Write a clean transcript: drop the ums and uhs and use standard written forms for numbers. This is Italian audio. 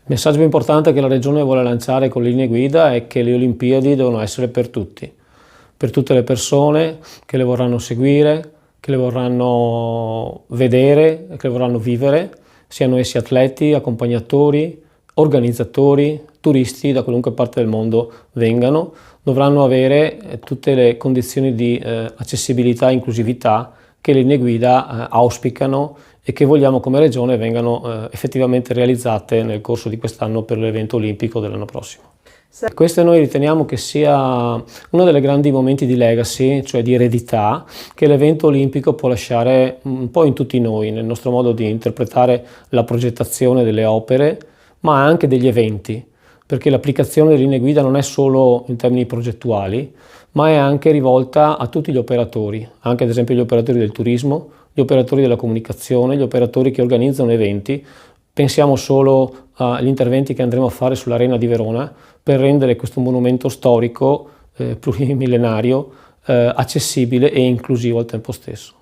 Il messaggio più importante che la Regione vuole lanciare con le linee guida è che le Olimpiadi devono essere per tutti, per tutte le persone che le vorranno seguire, che le vorranno vedere, che le vorranno vivere, siano essi atleti, accompagnatori, organizzatori, turisti da qualunque parte del mondo vengano, dovranno avere tutte le condizioni di accessibilità e inclusività che le linee guida auspicano e che vogliamo come Regione vengano effettivamente realizzate nel corso di quest'anno per l'evento olimpico dell'anno prossimo. Questo noi riteniamo che sia uno dei grandi momenti di legacy, cioè di eredità, che l'evento olimpico può lasciare un po' in tutti noi, nel nostro modo di interpretare la progettazione delle opere, ma anche degli eventi, perché l'applicazione delle linee guida non è solo in termini progettuali, ma è anche rivolta a tutti gli operatori, anche ad esempio gli operatori del turismo, gli operatori della comunicazione, gli operatori che organizzano eventi. Pensiamo solo agli interventi che andremo a fare sull'Arena di Verona per rendere questo monumento storico plurimillenario accessibile e inclusivo al tempo stesso.